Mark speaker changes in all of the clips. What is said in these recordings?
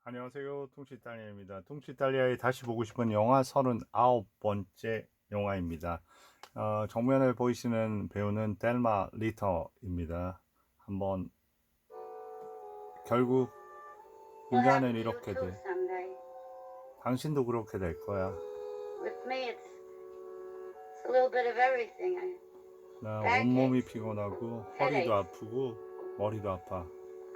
Speaker 1: 안녕하세요. 퉁치이탈리아입니다. 퉁치이탈리아의 다시 보고 싶은 영화 39번째 영화입니다. 정면에 보이시는 배우는 델마 리터입니다. 한번 결국
Speaker 2: Will happen
Speaker 1: 인간은
Speaker 2: to you
Speaker 1: 이렇게
Speaker 2: too
Speaker 1: 돼.
Speaker 2: someday.
Speaker 1: 당신도 그렇게 될 거야.
Speaker 2: With me, it's a little bit of everything.
Speaker 1: 나 온몸이
Speaker 2: Backaches,
Speaker 1: 피곤하고 허리도
Speaker 2: headaches.
Speaker 1: 아프고 머리도 아파.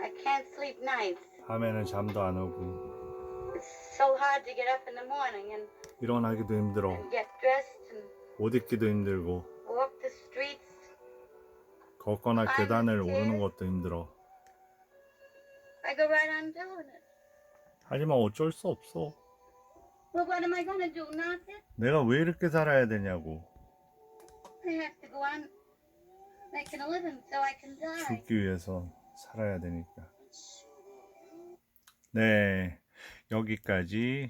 Speaker 2: I can't sleep nights.
Speaker 1: 밤에는 잠도 안 오고
Speaker 2: It's so hard to get up in the morning
Speaker 1: 일어나기도 힘들어.
Speaker 2: and get dressed and
Speaker 1: 옷 입기도 힘들고
Speaker 2: walk the streets.
Speaker 1: 걷거나
Speaker 2: climb the
Speaker 1: 계단을 오르는
Speaker 2: stairs.
Speaker 1: 것도 힘들어.
Speaker 2: I go right on doing it.
Speaker 1: 하지만 어쩔 수 없어.
Speaker 2: Well, what am I going to do? Nothing?
Speaker 1: 내가 왜 이렇게 살아야 되냐고.
Speaker 2: I have to go on making a living so I can die.
Speaker 1: 죽기 위해서 살아야 되니까. 네, 여기까지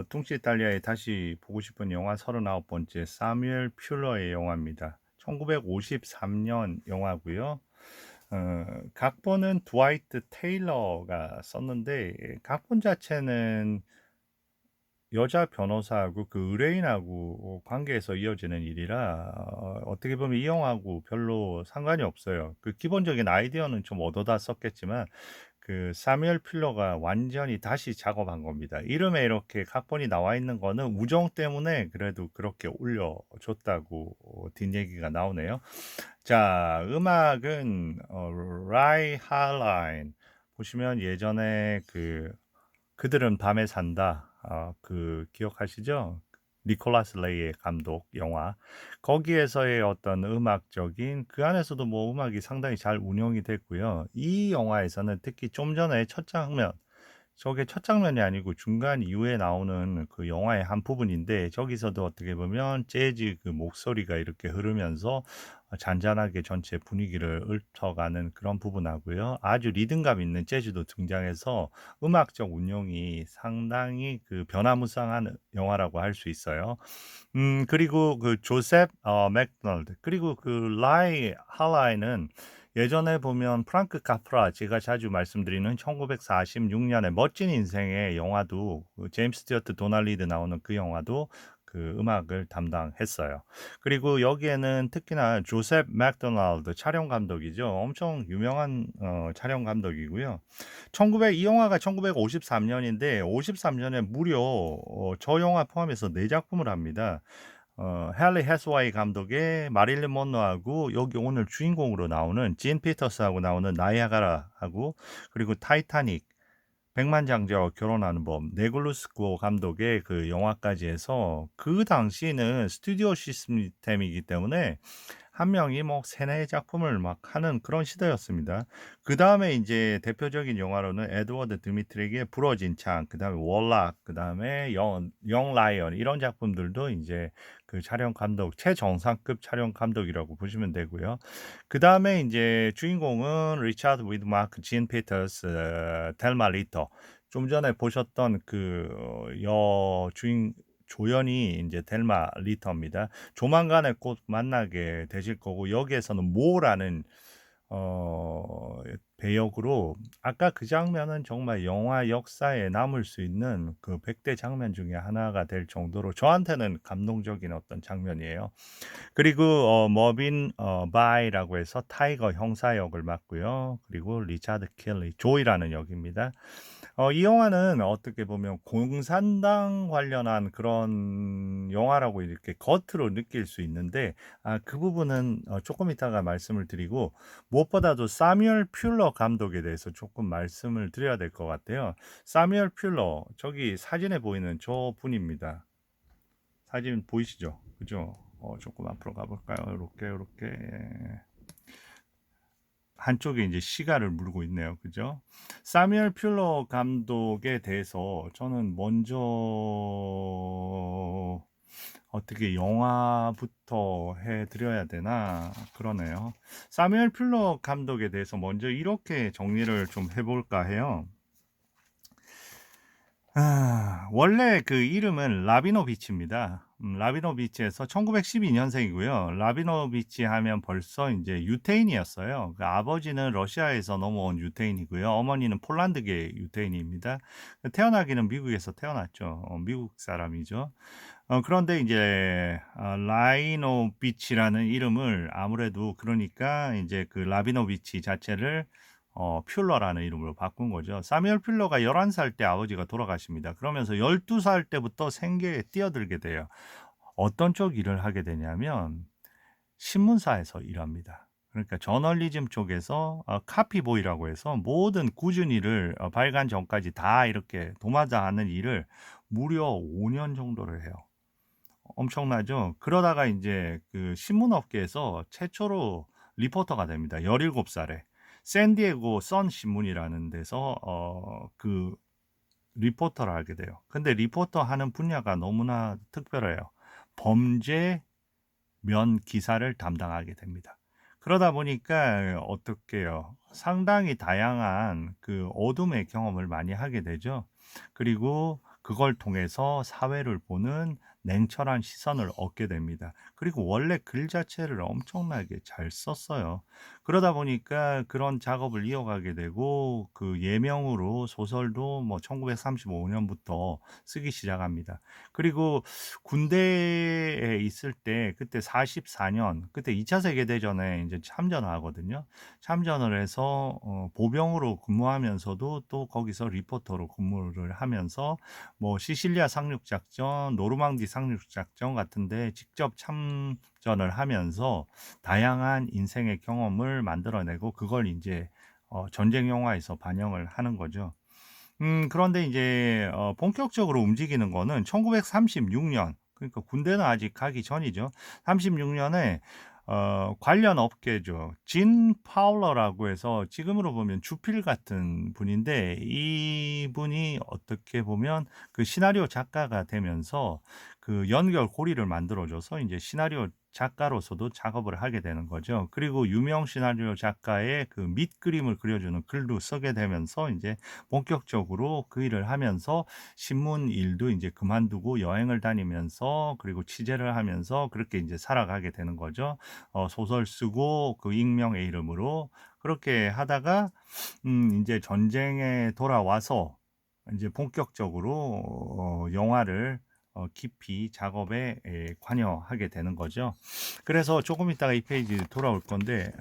Speaker 1: 퉁치이탈리아에 다시 보고 싶은 영화 39번째 사뮤엘 퓰러의 영화입니다. 1953년 영화고요. 각본은 드와이트 테일러가 썼는데 각본 자체는 여자 변호사하고 그 의뢰인하고 관계에서 이어지는 일이라 어떻게 보면 이 영화하고 별로 상관이 없어요. 그 기본적인 아이디어는 좀 얻어다 썼겠지만 그 사뮤엘 필러가 완전히 다시 작업한 겁니다. 이름에 이렇게 각본이 나와 있는 거는 우정 때문에 그래도 그렇게 올려줬다고 뒷얘기가 나오네요. 자, 음악은 라이 할라인 보시면 예전에 그들은 밤에 산다. 그 기억하시죠? 니콜라스 레이의 감독 영화. 거기에서의 어떤 음악적인 그 안에서도 뭐 음악이 상당히 잘 운영이 됐고요. 이 영화에서는 특히 좀 전에 첫 장면 저게 첫 장면이 아니고 중간 이후에 나오는 그 영화의 한 부분인데 저기서도 어떻게 보면 재즈 그 목소리가 이렇게 흐르면서 잔잔하게 전체 분위기를 읊어가는 그런 부분하고요. 아주 리듬감 있는 재즈도 등장해서 음악적 운용이 상당히 그 변화무쌍한 영화라고 할 수 있어요. 그리고 그 조셉 맥도날드 그리고 그 라이 할라이는 예전에 보면 프랑크 카프라 제가 자주 말씀드리는 1946년에 멋진 인생의 영화도 그 제임스 스튜어트 도날리드 나오는 그 영화도 그 음악을 담당했어요. 그리고 여기에는 특히나 조셉 맥도날드 촬영 감독이죠. 엄청 유명한 촬영 감독이고요. 이 영화가 1953년인데 53년에 무려 저 영화 포함해서 4작품을 합니다. 헨리 해스와이 감독의 마릴린 먼로하고 여기 오늘 주인공으로 나오는 진 피터스하고 나오는 나이아가라하고 그리고 타이타닉 백만장자와 결혼하는 법 네글루스 고 감독의 그 영화까지 해서 그 당시는 스튜디오 시스템이기 때문에 한 명이 뭐 세네 작품을 막 하는 그런 시대였습니다. 그다음에 이제 대표적인 영화로는 에드워드 드미트리에게 부러진 창, 그다음에 월락, 그다음에 영 라이언 이런 작품들도 이제 그 촬영 감독 최정상급 촬영 감독이라고 보시면 되고요. 그다음에 이제 주인공은 리차드 위드마크, 진 피터스, 델마 리터. 좀 전에 보셨던 그 여주인 조연이 이제 델마 리터입니다. 조만간에 곧 만나게 되실 거고 여기에서는 모라는 배역으로 아까 그 장면은 정말 영화 역사에 남을 수 있는 그 100대 장면 중에 하나가 될 정도로 저한테는 감동적인 어떤 장면이에요. 그리고 머빈 바이라고 해서 타이거 형사 역을 맡고요. 그리고 리차드 킬리 조이라는 역입니다. 이 영화는 어떻게 보면 공산당 관련한 그런 영화라고 이렇게 겉으로 느낄 수 있는데 그 부분은 조금 이따가 말씀을 드리고 무엇보다도 사뮤엘 퓰러 감독에 대해서 조금 말씀을 드려야 될 것 같아요. 사뮤엘 퓰러 저기 사진에 보이는 저 분입니다. 사진 보이시죠? 그죠? 조금 앞으로 가볼까요? 이렇게 예. 한쪽에 이제 시가를 물고 있네요. 그죠? 사뮤엘 퓰러 감독에 대해서 저는 먼저 어떻게 영화부터 해드려야 되나 그러네요. 사뮤엘 퓰러 감독에 대해서 먼저 이렇게 정리를 좀 해볼까 해요. 원래 그 이름은 라비노비치입니다. 라비노비치에서 1912년생이고요. 라비노비치 하면 벌써 이제 유태인이었어요. 그 아버지는 러시아에서 넘어온 유태인이고요. 어머니는 폴란드계 유태인입니다. 태어나기는 미국에서 태어났죠. 미국 사람이죠. 그런데 이제 라이노비치라는 이름을 아무래도 그러니까 이제 그 라비노비치 자체를 퓰러라는 이름으로 바꾼 거죠. 사뮤엘 퓰러가 11살 때 아버지가 돌아가십니다. 그러면서 12살 때부터 생계에 뛰어들게 돼요. 어떤 쪽 일을 하게 되냐면 신문사에서 일합니다. 그러니까 저널리즘 쪽에서 카피보이라고 해서 모든 꾸준히 일을 발간 전까지 다 이렇게 도맡아 하는 일을 무려 5년 정도를 해요. 엄청나죠? 그러다가 이제 그 신문업계에서 최초로 리포터가 됩니다. 17살에. 샌디에고 선 신문이라는 데서 그 리포터를 하게 돼요. 근데 리포터 하는 분야가 너무나 특별해요. 범죄 면 기사를 담당하게 됩니다. 그러다 보니까 어떻게요? 상당히 다양한 그 어둠의 경험을 많이 하게 되죠. 그리고 그걸 통해서 사회를 보는 냉철한 시선을 얻게 됩니다. 그리고 원래 글 자체를 엄청나게 잘 썼어요. 그러다 보니까 그런 작업을 이어가게 되고 그 예명으로 소설도 뭐 1935년부터 쓰기 시작합니다. 그리고 군대에 있을 때 그때 44년 그때 2차 세계대전에 이제 참전을 하거든요. 참전을 해서 보병으로 근무하면서도 또 거기서 리포터로 근무를 하면서 뭐 시실리아 상륙 작전, 노르망디 상륙 작전 같은데 직접 참전을 하면서 다양한 인생의 경험을 만들어내고 그걸 이제 전쟁 영화에서 반영을 하는 거죠. 그런데 이제 본격적으로 움직이는 거는 1936년, 그러니까 군대는 아직 가기 전이죠. 36년에 관련 업계죠. 진 파울러라고 해서 지금으로 보면 주필 같은 분인데 이분이 어떻게 보면 그 시나리오 작가가 되면서 그 연결고리를 만들어줘서 이제 시나리오 작가로서도 작업을 하게 되는 거죠. 그리고 유명 시나리오 작가의 그 밑그림을 그려주는 글도 쓰게 되면서 이제 본격적으로 그 일을 하면서 신문 일도 이제 그만두고 여행을 다니면서 그리고 취재를 하면서 그렇게 이제 살아가게 되는 거죠. 소설 쓰고 그 익명의 이름으로 그렇게 하다가 이제 전쟁에 돌아와서 이제 본격적으로 영화를 깊이 작업에 관여하게 되는 거죠. 그래서 조금 있다가 이 페이지 돌아올 건데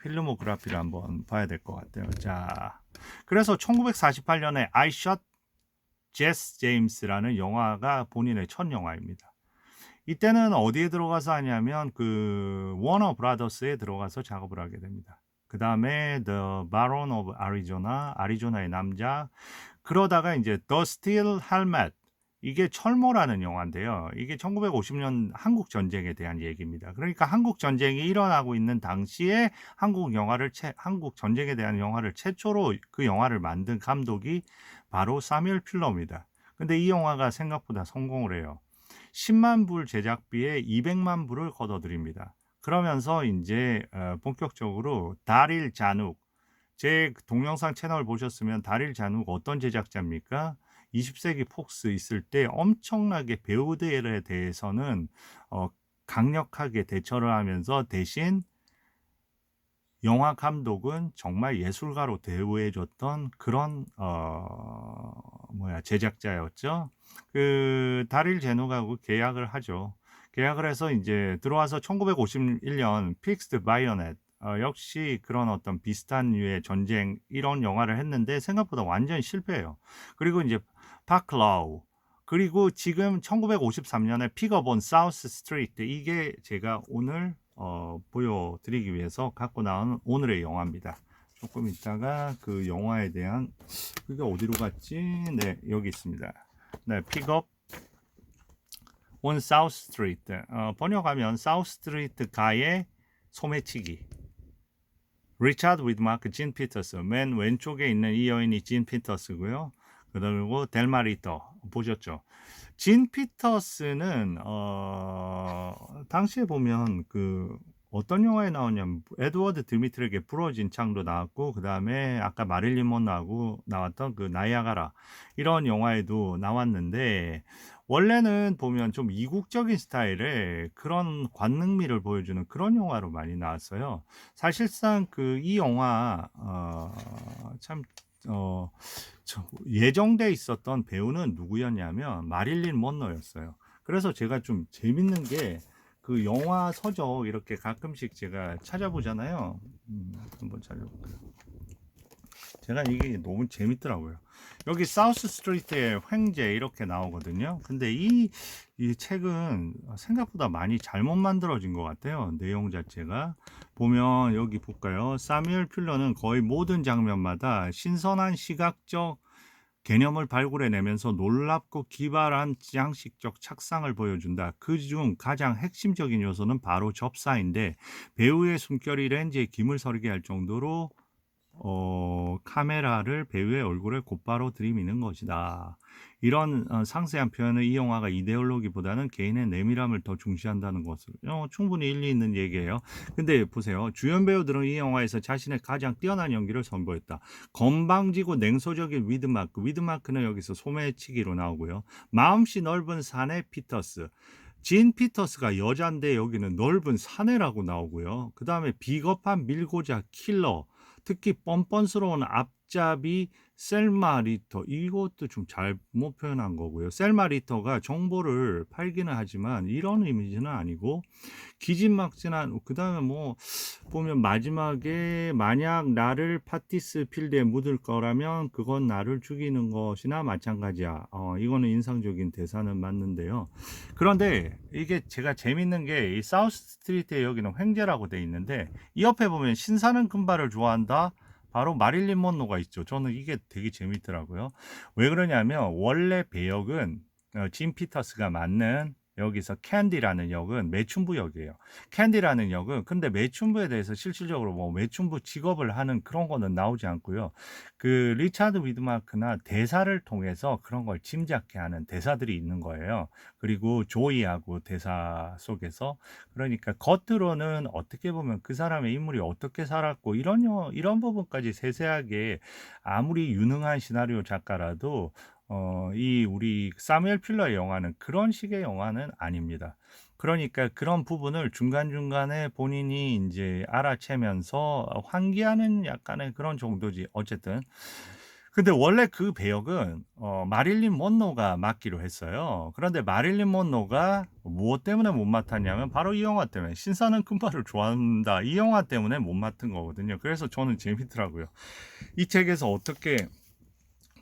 Speaker 1: 필모그래피를 한번 봐야 될 것 같아요. 자, 그래서 1948년에 I Shot Jesse James라는 영화가 본인의 첫 영화입니다. 이때는 어디에 들어가서 하냐면 그 워너 브라더스에 들어가서 작업을 하게 됩니다. 그 다음에 The Baron of Arizona, 아리조나의 남자. 그러다가 이제 The Steel Helmet, 이게 철모라는 영화인데요. 이게 1950년 한국 전쟁에 대한 얘기입니다. 그러니까 한국 전쟁이 일어나고 있는 당시에 한국 전쟁에 대한 영화를 최초로 그 영화를 만든 감독이 바로 사뮤엘 퓰러입니다. 근데 이 영화가 생각보다 성공을 해요. 10만 불 제작비에 200만 불을 거둬들입니다. 그러면서 이제 본격적으로 다릴 자눅, 제 동영상 채널 보셨으면 다릴 자눅 어떤 제작자입니까? 20세기 폭스 있을 때 엄청나게 배우들에 대해서는 강력하게 대처를 하면서 대신 영화 감독은 정말 예술가로 대우해줬던 그런 제작자였죠. 그 다릴 제노하고 계약을 하죠. 계약을 해서 이제 들어와서 1951년 픽스드 바이오넷, 역시 그런 어떤 비슷한 류의 전쟁 이런 영화를 했는데 생각보다 완전 실패해요. 그리고 이제 파클라우, 그리고 지금 1953년에 픽업 온 사우스 스트리트, 이게 제가 오늘 보여드리기 위해서 갖고 나온 오늘의 영화입니다. 조금 있다가 그 영화에 대한 그게 어디로 갔지? 네, 여기 있습니다. 네, 픽업 온 사우스 스트리트. 번역하면 사우스 스트리트 가의 소매치기. 리차드 위드마크, 진 피터스. 맨 왼쪽에 있는 이 여인이 진 피터스고요. 그리고 델마리터 보셨죠? 진 피터스는 당시에 보면 그 어떤 영화에 나왔냐면 에드워드 드미트리에게 부러진 창도 나왔고 그 다음에 아까 마릴린 먼로하고 나왔던 그 나이아가라 이런 영화에도 나왔는데 원래는 보면 좀 이국적인 스타일의 그런 관능미를 보여주는 그런 영화로 많이 나왔어요. 사실상 그 이 영화 참 예정돼 있었던 배우는 누구였냐면 마릴린 먼로였어요. 그래서 제가 좀 재밌는 게 그 영화 서적 이렇게 가끔씩 제가 찾아보잖아요. 한번 찾아볼까요? 제가 이게 너무 재밌더라고요. 여기 사우스 스트리트의 횡재 이렇게 나오거든요. 근데 이 책은 생각보다 많이 잘못 만들어진 것 같아요. 내용 자체가. 보면 여기 볼까요? 사뮤엘 퓰러는 거의 모든 장면마다 신선한 시각적 개념을 발굴해내면서 놀랍고 기발한 양식적 착상을 보여준다. 그중 가장 핵심적인 요소는 바로 접사인데 배우의 숨결이 렌즈에 김을 서리게 할 정도로 카메라를 배우의 얼굴에 곧바로 들이미는 것이다. 이런 상세한 표현은 이 영화가 이데올로기보다는 개인의 내밀함을 더 중시한다는 것을 충분히 일리 있는 얘기예요. 근데 보세요. 주연 배우들은 이 영화에서 자신의 가장 뛰어난 연기를 선보였다. 건방지고 냉소적인 위드마크. 위드마크는 여기서 소매치기로 나오고요. 마음씨 넓은 사내 피터스. 진 피터스가 여잔데 여기는 넓은 사내라고 나오고요. 그 다음에 비겁한 밀고자 킬러. 특히 뻔뻔스러운 앞잡이 셀마 리터 이것도 좀 잘못 표현한 거고요. 셀마 리터가 정보를 팔기는 하지만 이런 이미지는 아니고 기진막진한 그다음에 뭐 보면 마지막에 만약 나를 파티스 필드에 묻을 거라면 그건 나를 죽이는 것이나 마찬가지야. 이거는 인상적인 대사는 맞는데요. 그런데 이게 제가 재밌는 게 이 사우스 스트리트에 여기는 횡재라고 돼 있는데 이 옆에 보면 신사는 금발을 좋아한다. 바로 마릴린 먼로가 있죠. 저는 이게 되게 재밌더라고요. 왜 그러냐면 원래 배역은 진 피터스가 맡는 여기서 캔디라는 역은 매춘부 역이에요. 캔디라는 역은 근데 매춘부에 대해서 실질적으로 뭐 매춘부 직업을 하는 그런 거는 나오지 않고요. 그 리차드 위드마크나 대사를 통해서 그런 걸 짐작케 하는 대사들이 있는 거예요. 그리고 조이하고 대사 속에서 그러니까 겉으로는 어떻게 보면 그 사람의 인물이 어떻게 살았고 이런 부분까지 세세하게 아무리 유능한 시나리오 작가라도 이 우리 사무엘 필러의 영화는 그런 식의 영화는 아닙니다. 그러니까 그런 부분을 중간중간에 본인이 인제 알아채면서 환기하는 약간의 그런 정도지 어쨌든. 근데 원래 그 배역은 마릴린 먼로가 맡기로 했어요. 그런데 마릴린 먼로가 무엇 때문에 못 맡았냐면 바로 이 영화 때문에 신사는 금발을 좋아한다. 이 영화 때문에 못 맡은 거거든요. 그래서 저는 재밌더라고요. 이 책에서 어떻게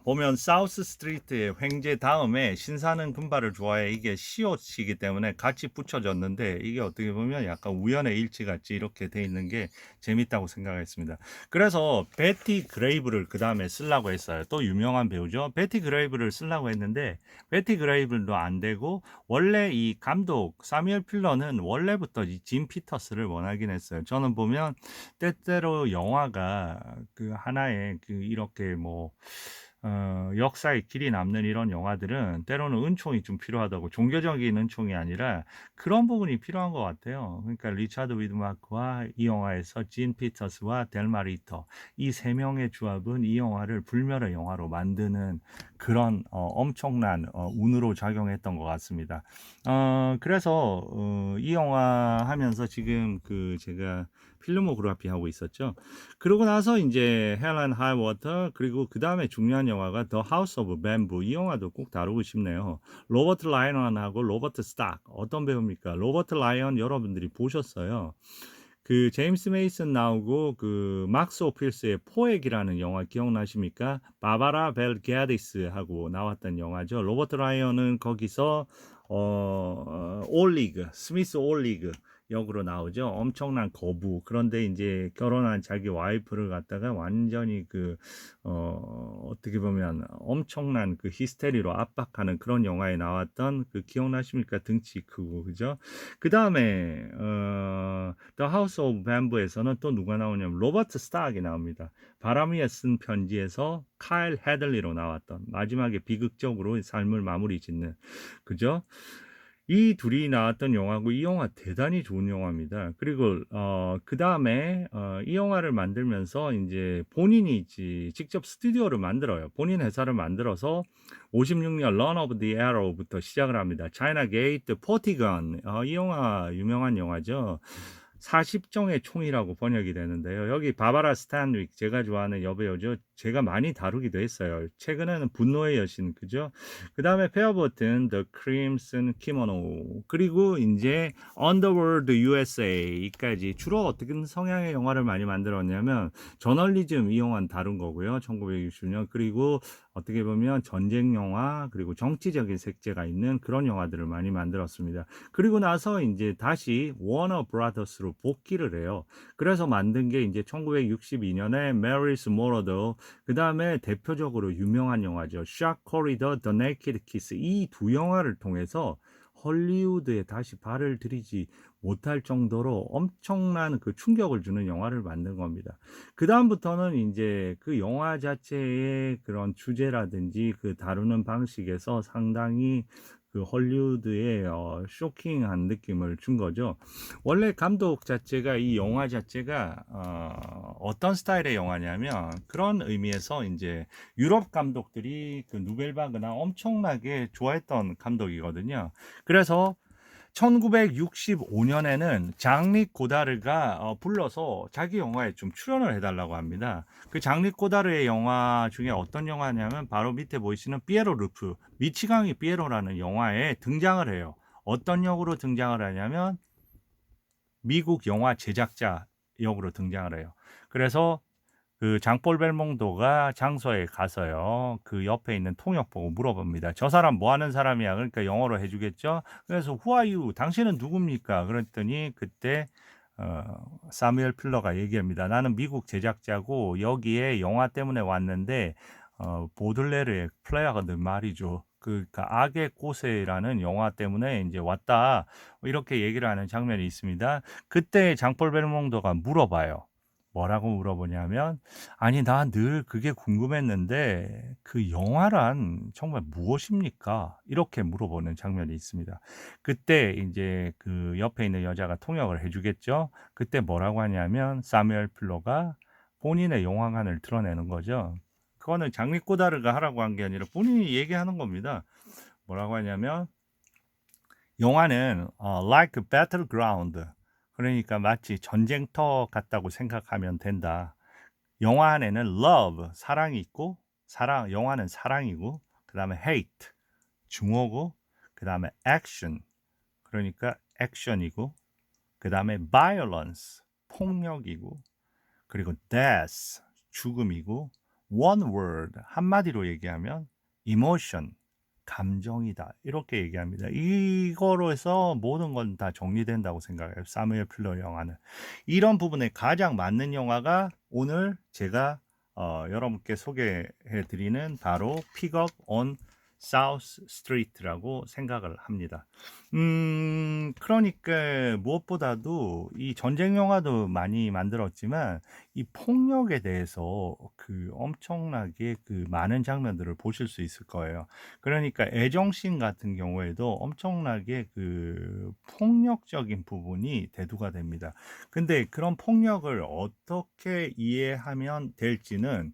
Speaker 1: 보면 사우스 스트리트의 횡재 다음에 신사는 금발을 좋아해 이게 시옷이기 때문에 같이 붙여졌는데 이게 어떻게 보면 약간 우연의 일치 같이 이렇게 돼 있는 게 재밌다고 생각했습니다. 그래서 베티 그레이브를 그 다음에 쓰려고 했어요. 또 유명한 배우죠. 베티 그레이브를 쓰려고 했는데 베티 그레이브도 안 되고 원래 이 감독 사뮤엘 필러는 원래부터 이 진 피터스를 원하긴 했어요. 저는 보면 때때로 영화가 그 하나의 그 이렇게 뭐 역사에 길이 남는 이런 영화들은 때로는 은총이 좀 필요하다고 종교적인 은총이 아니라 그런 부분이 필요한 것 같아요. 그러니까 리차드 위드마크와 이 영화에서 진 피터스와 델마 리터 이 세 명의 조합은 이 영화를 불멸의 영화로 만드는 그런 엄청난 운으로 작용했던 것 같습니다. 그래서 이 영화 하면서 지금 그 제가 필모그래피 하고 있었죠. 그러고 나서 이제 헬 앤 하이 워터 그리고 그 다음에 중요한 영화가 더 하우스 오브 뱀부 이 영화도 꼭 다루고 싶네요. 로버트 라이언하고 로버트 스탁 어떤 배우입니까? 로버트 라이언 여러분들이 보셨어요. 그 제임스 메이슨 나오고 그 막스 오필스의 포획이라는 영화 기억나십니까? 바바라 벨 게디스하고 나왔던 영화죠. 로버트 라이언은 거기서 올리그 스미스 올리그 역으로 나오죠. 엄청난 거부. 그런데 이제 결혼한 자기 와이프를 갖다가 완전히 어떻게 보면 엄청난 그 히스테리로 압박하는 그런 영화에 나왔던 그 기억나십니까? 등치 크고 그죠? 그 다음에 The House of Bamboo에서는 또 누가 나오냐면 로버트 스탁이 나옵니다. 바람 위에 쓴 편지에서 카일 헤들리로 나왔던 마지막에 비극적으로 삶을 마무리 짓는 그죠? 이 둘이 나왔던 영화고 이 영화 대단히 좋은 영화입니다. 그리고 그다음에 이 영화를 만들면서 인제 본인이 직접 스튜디오를 만들어요. 본인 회사를 만들어서 56년 Run of the Arrow부터 시작을 합니다. China Gate, Portigun 이 영화 유명한 영화죠. 40정의 총이라고 번역이 되는데요. 여기 바바라 스탠윅 제가 좋아하는 여배우죠. 제가 많이 다루기도 했어요. 최근에는 분노의 여신 그죠? 그다음에 페어버튼, The Crimson Kimono 그리고 인제 Underworld USA까지 주로 어떤 성향의 영화를 많이 만들었냐면 저널리즘 이 영화는 다룬 거고요. 1960년 그리고 어떻게 보면 전쟁 영화 그리고 정치적인 색채가 있는 그런 영화들을 많이 만들었습니다. 그리고 나서 인제 다시 워너 브라더스로 복귀를 해요. 그래서 만든 게 인제 1962년에 Mary's Murder 그다음에 대표적으로 유명한 영화죠. Shark Corridor, The Naked Kiss 이 두 영화를 통해서 헐리우드에 다시 발을 들이지 못할 정도로 엄청난 그 충격을 주는 영화를 만든 겁니다. 그다음부터는 인제 그 영화 자체의 그런 주제라든지 그 다루는 방식에서 상당히 그 헐리우드에 쇼킹한 느낌을 준 거죠. 원래 감독 자체가 이 영화 자체가 어떤 스타일의 영화냐면 그런 의미에서 인제 유럽 감독들이 그 누벨바그나 엄청나게 좋아했던 감독이거든요. 그래서 1965년에는 장리 고다르가 불러서 자기 영화에 좀 출연을 해달라고 합니다. 그 장리 고다르의 영화 중에 어떤 영화냐면 바로 밑에 보이시는 피에로 루프, 미치광이 피에로라는 영화에 등장을 해요. 어떤 역으로 등장을 하냐면 미국 영화 제작자 역으로 등장을 해요. 그래서 그 장폴 벨몽도가 장소에 가서요. 그 옆에 있는 통역 보고 물어봅니다. "저 사람 뭐 하는 사람이야?" 그러니까 영어로 해 주겠죠. 그래서 "Who are you? 당신은 누굽니까?" 그랬더니 그때 어 사무엘 필러가 얘기합니다. "나는 미국 제작자고 여기에 영화 때문에 왔는데 보들레르의 플레아거든 말이죠. 그러니까 악의 꽃에라는 영화 때문에 인제 왔다." 이렇게 얘기를 하는 장면이 있습니다. 그때 장폴 벨몽도가 물어봐요. 뭐라고 물어보냐면 "아니 나 늘 그게 궁금했는데 그 영화란 정말 무엇입니까?" 이렇게 물어보는 장면이 있습니다. 그때 인제 그 옆에 있는 여자가 통역을 해 주겠죠. 그때 뭐라고 하냐면 사무엘 필러가 본인의 영화관을 드러내는 거죠. 그거는 장리 꼬다르가 하라고 한 게 아니라 본인이 얘기하는 겁니다. 뭐라고 하냐면 영화는 like a battleground 그러니까 마치 전쟁터 같다고 생각하면 된다. 영화 안에는 love 사랑이 있고 영화는 사랑이고 그다음에 hate 증오고 그다음에 action 그러니까 액션이고 그다음에 violence 폭력이고 그리고 death 죽음이고 one word 한마디로 얘기하면 emotion 감정이다. 이렇게 얘기합니다. 이거로 해서 모든 건 다 정리된다고 생각해요. 사무엘 필러 영화는. 이런 부분에 가장 맞는 영화가 오늘 제가 여러분께 소개해 드리는 바로 픽업 온 사우스 스트리트라고 생각을 합니다. 그러니까 무엇보다도 이 전쟁 영화도 많이 만들었지만 이 폭력에 대해서 그 엄청나게 그 많은 장면들을 보실 수 있을 거예요. 그러니까 애정씬 같은 경우에도 엄청나게 그 폭력적인 부분이 대두가 됩니다. 근데 그런 폭력을 어떻게 이해하면 될지는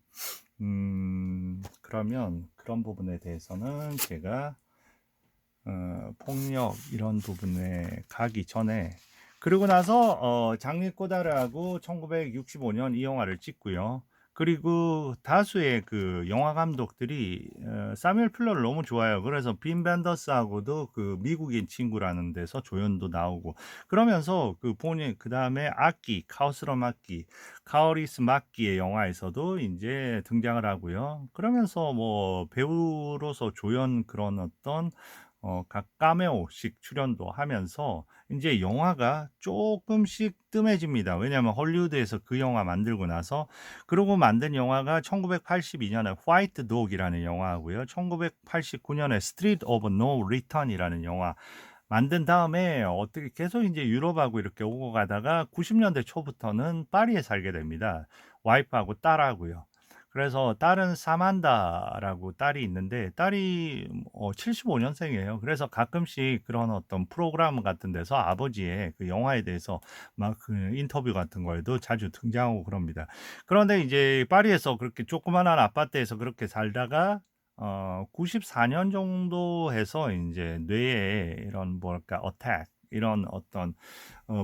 Speaker 1: 그러면 그런 부분에 대해서는 제가 폭력 이런 부분에 가기 전에 그러고 나서 장리 꼬다르하고 1965년 이 영화를 찍고요. 그리고 다수의 그 영화 감독들이 사뮤엘 필러를 너무 좋아해요. 그래서 빈 벤더스하고도 그 미국인 친구라는 데서 조연도 나오고 그러면서 그 본인 그다음에 악기 카오스럼 악기 카오리스 막기의 영화에서도 인제 등장을 하고요. 그러면서 뭐 배우로서 조연 그런 어떤 각 카메오식 출연도 하면서 인제 영화가 쪼끔씩 뜸해집니다. 왜냐하면 헐리우드에서 그 영화 만들고 나서 그러고 만든 영화가 1982년에 화이트 독이라는 영화하고요. 1989년에 스트리트 오브 노 리턴이라는 영화 만든 다음에 어떻게 계속 인제 유럽하고 이렇게 오고 가다가 90년대 초부터는 파리에 살게 됩니다. 와이프하고 딸하고요. 그래서 딸은 사만다라고 딸이 있는데 딸이 75년생이에요. 그래서 가끔씩 그런 어떤 프로그램 같은 데서 아버지의 그 영화에 대해서 막 그 인터뷰 같은 거에도 자주 등장하고 그럽니다. 그런데 이제 파리에서 그렇게 조그마한 아파트에서 그렇게 살다가 94년 정도 해서 인제 뇌에 이런 뭐랄까 어택 이런 어떤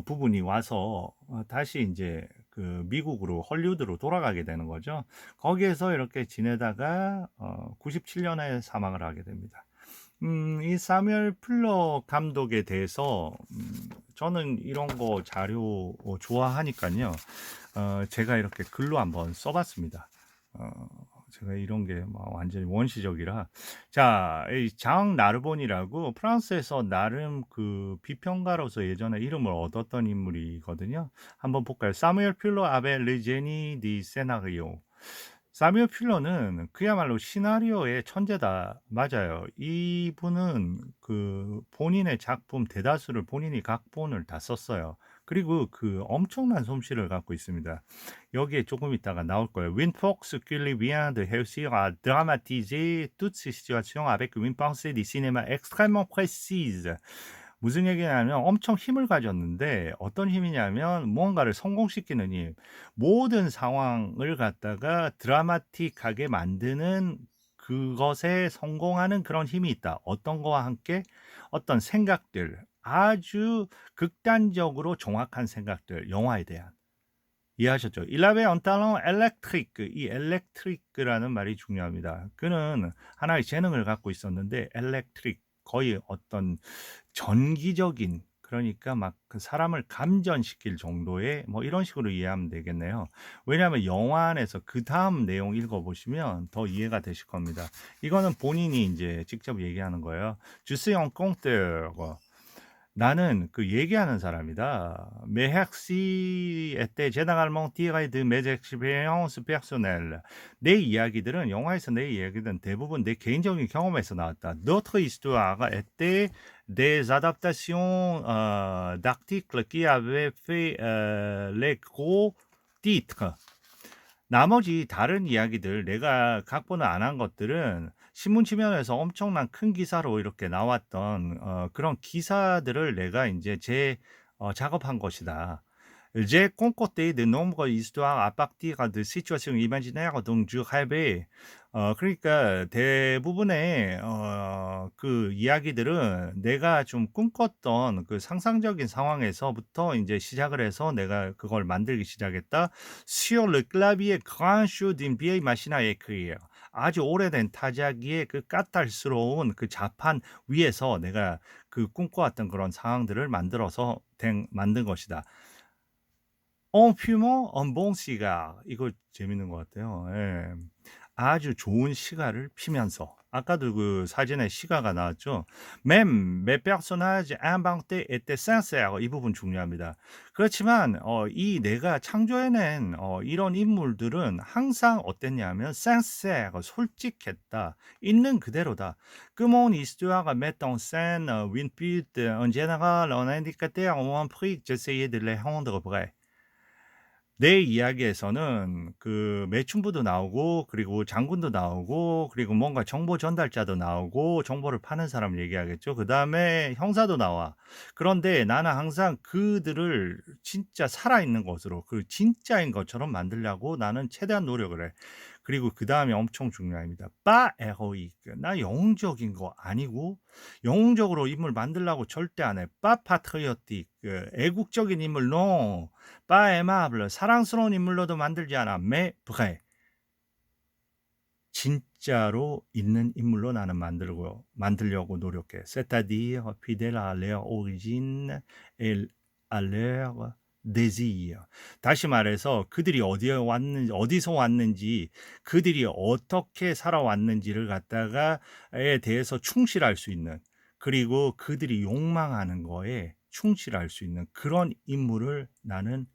Speaker 1: 부분이 와서 다시 인제 그 미국으로 헐리우드로 돌아가게 되는 거죠. 거기에서 이렇게 지내다가 97 년에 사망을 하게 됩니다. 이 사뮤엘 풀러 감독에 대해서 저는 이런 거 자료 좋아하니깐요. 제가 이렇게 글로 한번 써 봤습니다. 어 제가 이런 게 막 완전히 원시적이라. 자, 이 장 나르본이라고 프랑스에서 나름 그 비평가로서 예전에 이름을 얻었던 인물이거든요. 한번 볼까요? 사무엘 퓰러 아베 르 제니 디 세나리오. 사뮤엘 퓰러는 그야말로 시나리오의 천재다. 맞아요. 이분은 그 본인의 작품 대다수를 본인이 각본을 다 썼어요. 그리고 그 엄청난 솜씨를 갖고 있습니다. 여기에 조금 있다가 나올 거예요. Win Fox qui vient de réussir à dramatiser toutes ces situations avec une pensée du cinéma extrêmement précise. 무슨 얘기냐면 엄청 힘을 가졌는데 어떤 힘이냐면 무언가를 성공시키는 힘. 모든 상황을 갖다가 드라마틱하게 만드는 그것에 성공하는 그런 힘이 있다. 어떤 거와 함께 어떤 생각들, 아주 극단적으로 정확한 생각들, 영화에 대한. 이해하셨죠? Il avait un talent électrique. 이 electric라는 말이 중요합니다. 그는 하나의 재능을 갖고 있었는데 electric 거의 어떤 전기적인, 그러니까 막 그 사람을 감전시킬 정도의 뭐 이런 식으로 이해하면 되겠네요. 왜냐하면 영화 안에서 그다음 내용 읽어 보시면 더 이해가 되실 겁니다. 이거는 본인이 인제 직접 얘기하는 거예요. "Je suis un conteur." 나는 그 얘기하는 사람이다. "Mes récits étaient généralement tirés de mes expériences personnelles." 내 이야기들은 영화에서 내 이야기들은 대부분 내 개인적인 경험에서 나왔다. "D'autres histoires étaient des adaptations, d'articles qui avaient fait, les gros titres." 나머지 다른 이야기들 내가 각본을 안 한 것들은 신문 지면에서 엄청난 큰 기사로 이렇게 나왔던 그런 기사들을 내가 인제 작업한 것이다. J'ai concocté de nombreuses histoires à partir de situations imaginaires dont je rêvais. 그러니까 대부분의 그 이야기들은 내가 좀 꿈꿨던 그 상상적인 상황에서부터 인제 시작을 해서 내가 그걸 만들기 시작했다. Sur le clavier grincheux d'une vieille machine à écrire. 아주 오래된 타자기의 그 까탈스러운 그 자판 위에서 내가 그 꿈꿔왔던 그런 상황들을 만든 것이다. En fumant un bon cigare. 이거 재밌는 것 같아요. 예. 아주 좋은 시가를 피면서. 아까도 그 사진에 시가가 나왔죠. Même mes personnages inventés étaient sincères. 이 부분 중요합니다. 그렇지만 이 내가 창조해낸 이런 인물들은 항상 어땠냐면 sincère, 솔직했다. 있는 그대로다. Que mon histoire met en scène une pute, un général, un indicateur ou un prix, j'essayais de les rendre vrai. 내 이야기에서는 그 매춘부도 나오고 그리고 장군도 나오고 그리고 뭔가 정보 전달자도 나오고 정보를 파는 사람을 얘기하겠죠. 그다음에 형사도 나와. 그런데 나는 항상 그들을 진짜 살아있는 것으로 그 진짜인 것처럼 만들려고 나는 최대한 노력을 해. 그리고 그다음이 엄청 중요합니다. pas héroïque. 나 영웅적인 거 아니고 영웅적으로 인물 만들려고 절대 안 해. pas patriotique. 애국적인 인물 non. pas aimable. 사랑스러운 인물로도 만들지 않아. mais vrai. 진짜로 있는 인물로 나는 만들려고 노력해. c'est-à-dire fidèle à leur origine et à leur désir. 다시 말해서 그들이 어디서 왔는지, 그들이 어떻게 살아왔는지를 갖다가에 대해서 충실할 수 있는, 그리고 그들이 욕망하는 거에 충실할 수 있는 그런 인물을 나는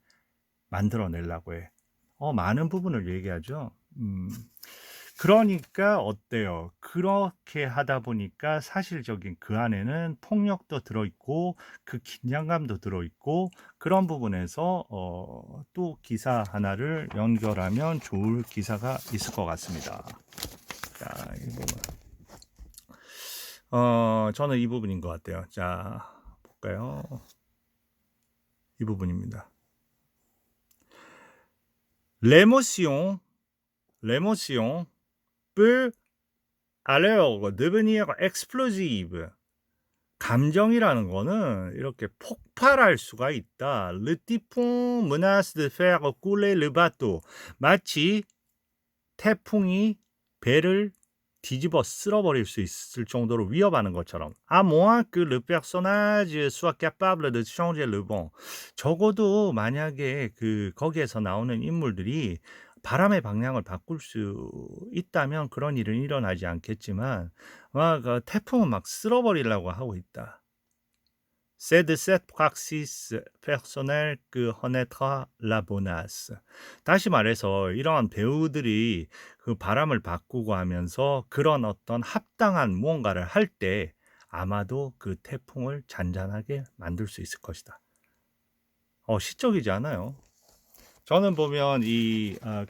Speaker 1: 만들어 내려고 해. 많은 부분을 얘기하죠. 그러니까 어때요? 그렇게 하다 보니까 사실적인 그 안에는 폭력도 들어있고 그 긴장감도 들어있고 그런 부분에서 또 기사 하나를 연결하면 좋을 기사가 있을 것 같습니다. 자, 이 부분. 저는 이 부분인 것 같아요. 자, 볼까요? 이 부분입니다. L'émotion, l'émotion peut alors devenir explosive. 감정이라는 거는 이렇게 폭발할 수가 있다. Le typhon menace de faire couler le bateau. 마치 태풍이 배를 뒤집어 쓸어버릴 수 있을 정도로 위협하는 것처럼. À moins que le personnage soit capable de changer le vent. 적어도 만약에 거기에서 나오는 인물들이 바람의 방향을 바꿀 수 있다면 그런 일은 일어나지 않겠지만 태풍은 막 쓸어버리려고 하고 있다. C'est de cette praxis personnelle que renaîtra la bonace. 다시 말해서 이러한 배우들이 그 바람을 바꾸고 하면서 그런 어떤 합당한 무언가를 할 때 아마도 그 태풍을 잔잔하게 만들 수 있을 것이다. 시적이지 않아요? 저는 보면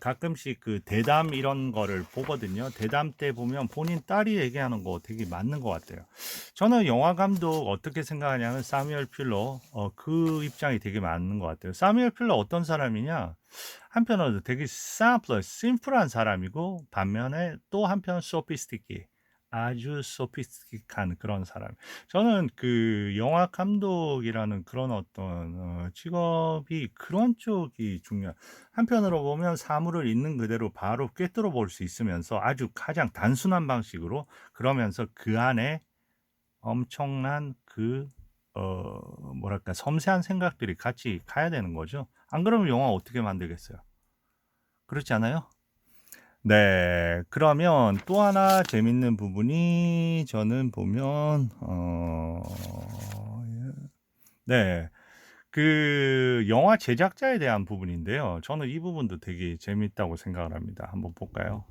Speaker 1: 가끔씩 그 대담 이런 거를 보거든요. 대담 때 보면 본인 딸이 얘기하는 거 되게 맞는 것 같아요. 저는 영화 감독 어떻게 생각하냐면 사뮤엘 필러 그 입장이 되게 맞는 것 같아요. 사뮤엘 필러 어떤 사람이냐? 한편으로 되게 심플한 사람이고 반면에 또 한편 소피스티키 아주 소피스틱한 그런 사람. 저는 그 영화 감독이라는 그런 어떤 직업이 그런 쪽이 중요한. 한편으로 보면 사물을 있는 그대로 바로 꿰뚫어 볼 수 있으면서 아주 가장 단순한 방식으로 그러면서 그 안에 엄청난 뭐랄까 섬세한 생각들이 같이 가야 되는 거죠. 안 그러면 영화 어떻게 만들겠어요? 그렇지 않아요? 네. 그러면 또 하나 재밌는 부분이 저는 보면 네. 그 영화 제작자에 대한 부분인데요. 저는 이 부분도 되게 재밌다고 생각을 합니다. 한번 볼까요?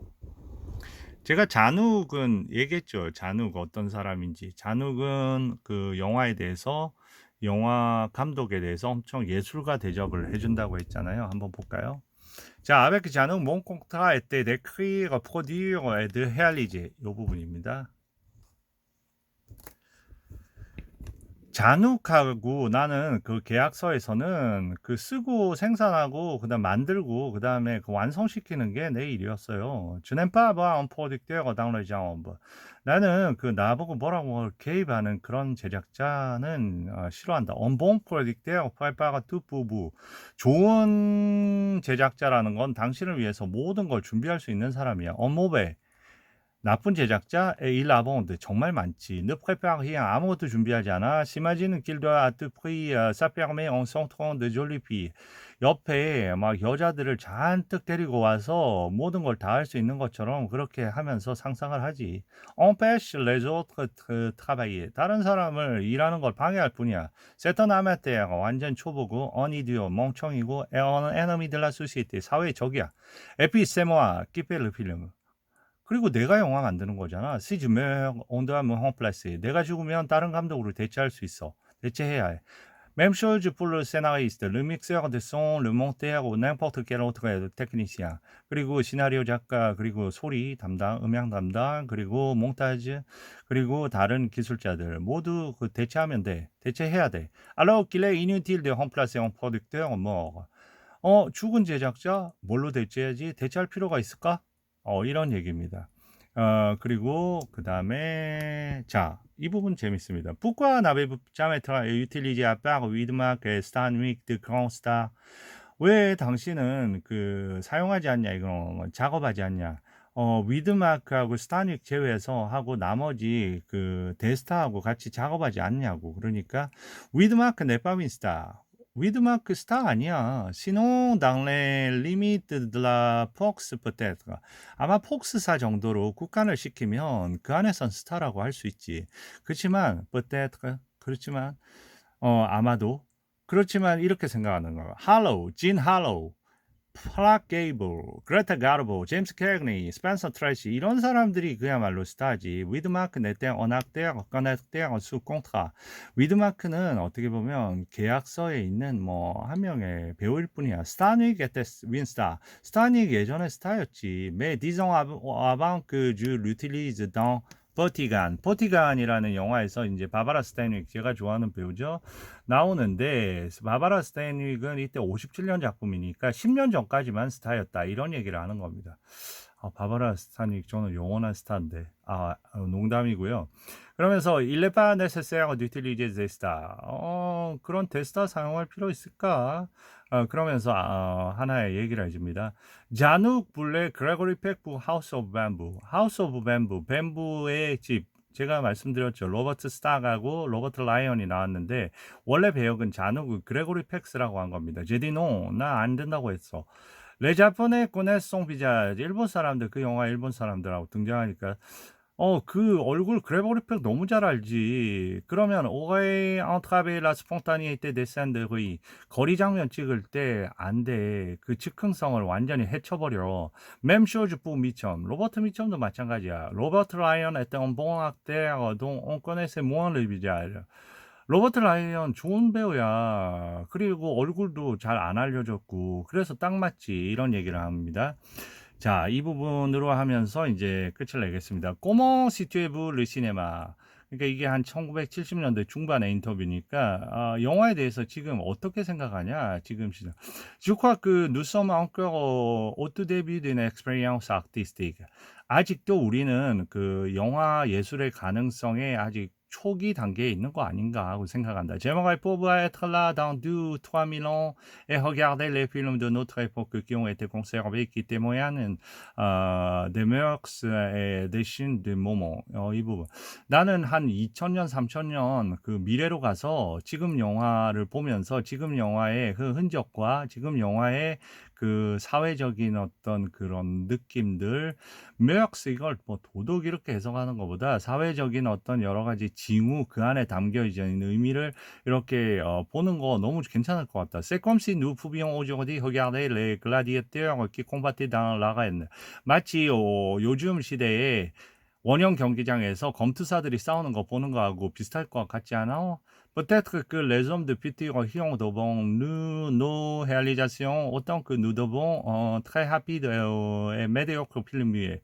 Speaker 1: 제가 잔욱은 얘기했죠. 잔욱 어떤 사람인지. 잔욱은 그 영화에 대해서 영화 감독에 대해서 엄청 예술가 대접을 해준다고 했잖아요. 한번 볼까요? 자, avec Jeannot, mon contrat était d'écrire, produire et de réaliser. 이 부분입니다. 잔욱하고 나는 그 계약서에서는 그 쓰고 생산하고 그다음 만들고 그다음에 그 완성시키는 게 내 일이었어요. Je n'aime pas avoir un producteur dans le genre. 나는 그 나보고 뭐라고 개입하는 그런 제작자는 싫어한다. Un bon producteur prépare tout pour vous. 좋은 제작자라는 건 당신을 위해서 모든 걸 준비할 수 있는 사람이야. Un mauvais 나쁜 제작자 il abonde 정말 많지. Ne prépare rien 아무것도 준비하지 않아. S'imagine qu'il doit à tout prix ça permet en centrant de jolies filles. 옆에 막 여자들을 잔뜩 데리고 와서 모든 걸 다 할 수 있는 것처럼 그렇게 하면서 상상을 하지. Empêche les autres de travailler. 다른 사람을 일하는 걸 방해할 뿐이야. C'est un amateur 완전 초보고 un idiot 멍청이고 et un ennemi de la société 사회의 적이야. Et puis c'est moi qui paie le film. 그리고 내가 영화 만드는 거잖아. Si je meurs, on doit me remplacer. 내가 죽으면 다른 감독으로 대체할 수 있어. 대체해야 해. Même chose pour le scénariste, le mixeur de son, le monteur ou n'importe quel autre technicien. 그리고 시나리오 작가, 그리고 소리 담당, 음향 담당, 그리고 몽타주, 그리고 다른 기술자들 모두 대체하면 돼. 대체해야 돼. Alors qu'il est inutile de remplacer un producteur mort. 죽은 제작자 뭘로 대체해야지? 대체할 필요가 있을까? 이런 얘기입니다. 그리고 그다음에 자, 이 부분 재밌습니다. Pourquoi n'avez-vous jamais utilisé à part Widmark et Stanwyck de Grand Star? 왜 당신은 사용하지 않냐 이거 작업하지 않냐? 위드마크하고 스타닉 제외해서 하고 나머지 데스타하고 같이 작업하지 않냐고. 그러니까 위드마크 네파빈스타 위드마크 스타 아니야. Sinon dans les limites de la Fox peut-être. 아마 폭스사 정도로 국한을 시키면 그 안에선 스타라고 할 수 있지. 그렇지만 peut-être 그렇지만 아마도 그렇지만 이렇게 생각하는 거야. 할로우, 진 할로우. 플락 게이블, 그레타 가르보, 제임스 캐그니, 스펜서 트레이시 이런 사람들이 그야말로 스타지. 위드마크 네땡 언악대학 어까넥대학 수 꽁트라. 위드마크는 어떻게 보면 계약서에 있는 뭐 한 명의 배우일 뿐이야. 스타닉 에테 윈스타. 스타닉 예전에 스타였지. 메 디정 아방 그주 루틸리즈 dans 버티간이라는 영화에서 이제 바바라 스탠윅 제가 좋아하는 배우죠. 나오는데 바바라 스탠윅은 이때 57년 작품이니까 10년 전까지만 스타였다 이런 얘기를 하는 겁니다. 바바라 스탠윅 저는 영원한 스타인데 농담이고요. 그러면서 일레파 네세세어 뉴틸리제 데스타 그런 데스타 사용할 필요 있을까? 그러면서 하나의 얘기를 해줍니다. 자눅 블레 그레고리 팩부 하우스 오브 뱀부 하우스 오브 뱀부 뱀부의 집 제가 말씀드렸죠. 로버트 스탁하고 로버트 라이언이 나왔는데 원래 배역은 자누 그레고리 팩스라고 한 겁니다. 제디노 나 안 된다고 했어. 레자포네 코네송 비자 일본 사람들 그 영화 일본 사람들하고 등장하니까 그 얼굴 그레고리 팩 너무 잘 알지. 그러면 오가이 앙트라베 라 스폰타니에테 데산드의 거리 장면 찍을 때 안 돼. 그 즉흥성을 완전히 해쳐버려. mem쇼즈부 미첨. 로버트 미첨도 마찬가지야. 로버트 라이언 에때 봉학 때 동 온꺼네세 모한 리비자. 로버트 라이언 좋은 배우야. 그리고 얼굴도 잘 안 알려졌고 그래서 딱 맞지. 이런 얘기를 합니다. 자, 이 부분으로 하면서 이제 끝을 내겠습니다. 꼬몽 시튜에브 르시네마. 그러니까 이게 한 1970년대 중반의 인터뷰니까 영화에 대해서 지금 어떻게 생각하냐? 지금 시점. 주화 그 누섬 encore au tout début d'une expérience artistique. 아직도 우리는 그 영화 예술의 가능성에 아직 초기 단계에 있는 거 아닌가 하고 생각한다. J'aimerais pouvoir être là dans 2-3 000 ans et regarder les films de notre époque qui ont été conservés, qui témoignent des mœurs et des signes du moment. 이 부분. 나는 한 2000년, 3000년 그 미래로 가서 지금 영화를 보면서 지금 영화의 그 흔적과 지금 영화의 그 사회적인 어떤 그런 느낌들, 묘역스 이걸 뭐 도덕 이렇게 해석하는 것보다 사회적인 어떤 여러 가지 징후 그 안에 담겨 있는 의미를 이렇게 보는 거 너무 괜찮을 것 같다. C'est comme si nous pouvions aujourd'hui regarder les gladiateurs qui combattaient dans l'arène. 마치 요즘 시대에 원형 경기장에서 검투사들이 싸우는 거 보는 거하고 비슷할 것 같지 않아? Peut-être que les hommes de futur ont devant nous nos réalisations autant que nous devons très rapide et médiocre film muet.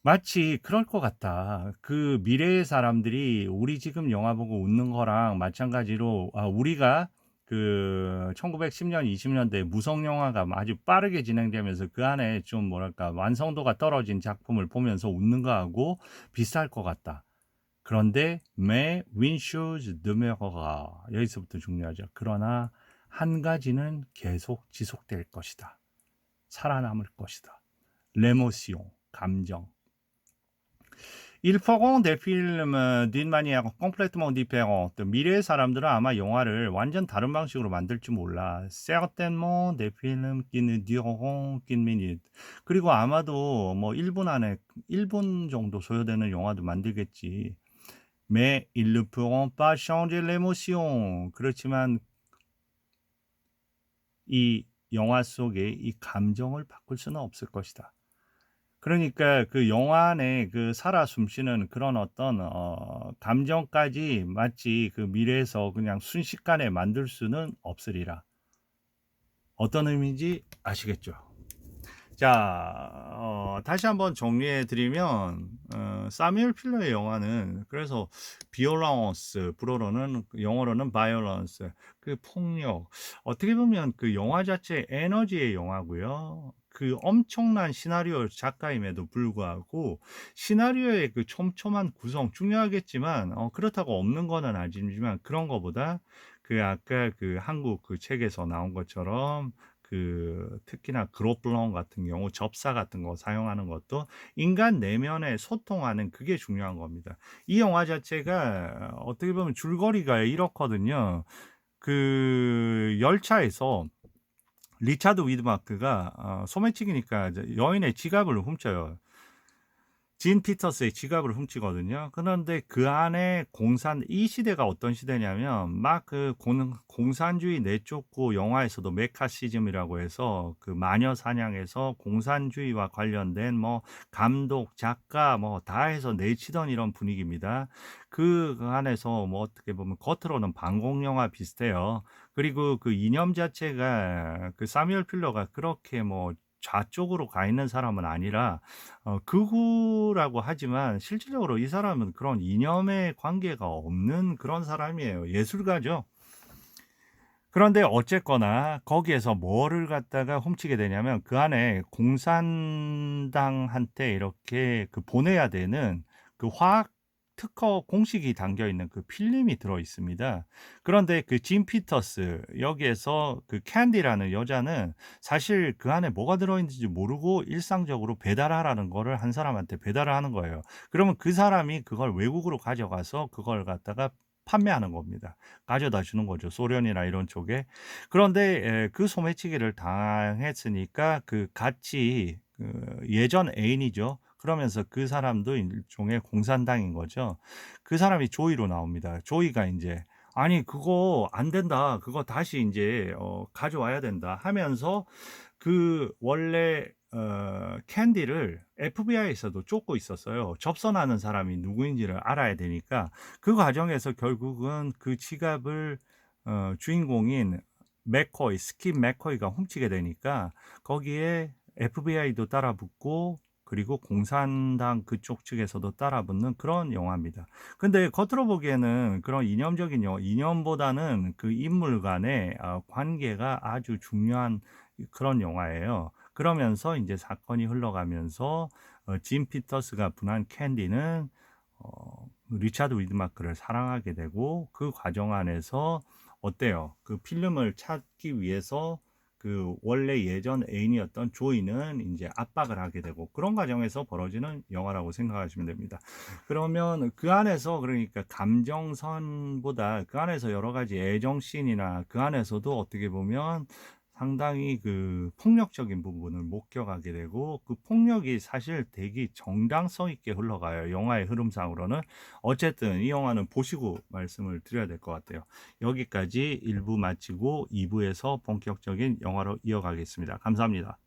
Speaker 1: 마치 그럴 것 같다. 그 미래의 사람들이 우리 지금 영화 보고 웃는 거랑 마찬가지로 우리가 그 1910년, 20년대 무성 영화가 아주 빠르게 진행되면서 그 안에 좀 뭐랄까 완성도가 떨어진 작품을 보면서 웃는 거하고 비슷할 것 같다. 그런데 mais une chose demeurera. 여기서부터 중요하죠. 그러나 한 가지는 계속 지속될 것이다. 살아남을 것이다. l'émotion, 감정. Ils feront des films d'une manière complètement différente. 미래의 사람들은 아마 영화를 완전 다른 방식으로 만들지 몰라. Certainement des films qui ne dureront qu'une minute. 그리고 아마도 뭐 1분 안에 1분 정도 소요되는 영화도 만들겠지. Mais ils ne pourront pas changer l'émotion. 그렇지만 이 영화 속의 이 감정을 바꿀 수는 없을 것이다. 그러니까 그 영화 안에 그 살아 숨쉬는 그런 어떤 감정까지 마치 그 미래에서 그냥 순식간에 만들 수는 없으리라. 어떤 의미인지 아시겠죠? 자, 다시 한번 정리해 드리면 사뮤엘 필러의 영화는 그래서 비올런스, 불어로는 영어로는 바이올런스, 그 폭력. 어떻게 보면 그 영화 자체 에너지의 영화고요. 그 엄청난 시나리오 작가임에도 불구하고 시나리오의 그 촘촘한 구성 중요하겠지만 그렇다고 없는 거는 아니지만 그런 거보다 그 아까 그 한국 그 책에서 나온 것처럼 그 특히나 그로플런 같은 경우 접사 같은 거 사용하는 것도 인간 내면에 소통하는 그게 중요한 겁니다. 이 영화 자체가 어떻게 보면 줄거리가 이렇거든요. 그 열차에서 리차드 위드마크가 소매치기니까 여인의 지갑을 훔쳐요. 진 피터스의 지갑을 훔치거든요. 그런데 그 안에 이 시대가 어떤 시대냐면 막 그 공산주의 내쫓고 영화에서도 메카시즘이라고 해서 그 마녀 사냥에서 공산주의와 관련된 뭐 감독, 작가 뭐 다 해서 내치던 이런 분위기입니다. 그 안에서 뭐 어떻게 보면 겉으로는 반공 영화 비슷해요. 그리고 그 이념 자체가 그 사뮤엘 필러가 그렇게 뭐 좌쪽으로 가 있는 사람은 아니라 극우라고 하지만 실질적으로 이 사람은 그런 이념의 관계가 없는 그런 사람이에요. 예술가죠. 그런데 어쨌거나 거기에서 뭐를 갖다가 훔치게 되냐면 그 안에 공산당한테 이렇게 그 보내야 되는 그 화학 특허 공식이 담겨 있는 그 필름이 들어 있습니다. 그런데 그 짐 피터스 여기에서 그 캔디라는 여자는 사실 그 안에 뭐가 들어 있는지 모르고 일상적으로 배달하라는 거를 한 사람한테 배달을 하는 거예요. 그러면 그 사람이 그걸 외국으로 가져가서 그걸 갖다가 판매하는 겁니다. 가져다 주는 거죠. 소련이나 이런 쪽에. 그런데 그 소매치기를 당했으니까 그 같이 그 예전 애인이죠. 그러면서 그 사람도 일종의 공산당인 거죠. 그 사람이 조이로 나옵니다. 조이가 인제 "아니 그거 안 된다. 그거 다시 인제 가져와야 된다." 하면서 그 원래 캔디를 FBI에서도 쫓고 있었어요. 접선하는 사람이 누구인지를 알아야 되니까 그 과정에서 결국은 그 지갑을 주인공인 맥코이, 스킵 맥코이가 훔치게 되니까 거기에 FBI도 따라붙고 그리고 공산당 그쪽 측에서도 따라붙는 그런 영화입니다. 근데 겉으로 보기에는 그런 이념적인 이념보다는 그 인물 간의 관계가 아주 중요한 그런 영화예요. 그러면서 이제 사건이 흘러가면서 짐 피터스가 분한 캔디는 리차드 위드마크를 사랑하게 되고 그 과정 안에서 어때요? 그 필름을 찾기 위해서 그 원래 예전 애인이었던 조이는 이제 압박을 하게 되고 그런 과정에서 벌어지는 영화라고 생각하시면 됩니다. 그러면 그 안에서 그러니까 감정선보다 그 안에서 여러 가지 애정 씬이나 그 안에서도 어떻게 보면 상당히 그 폭력적인 부분을 목격하게 되고 그 폭력이 사실 되게 정당성 있게 흘러가요. 영화의 흐름상으로는. 어쨌든 이 영화는 보시고 말씀을 드려야 될 것 같아요. 여기까지 1부 마치고 2부에서 본격적인 영화로 이어가겠습니다. 감사합니다.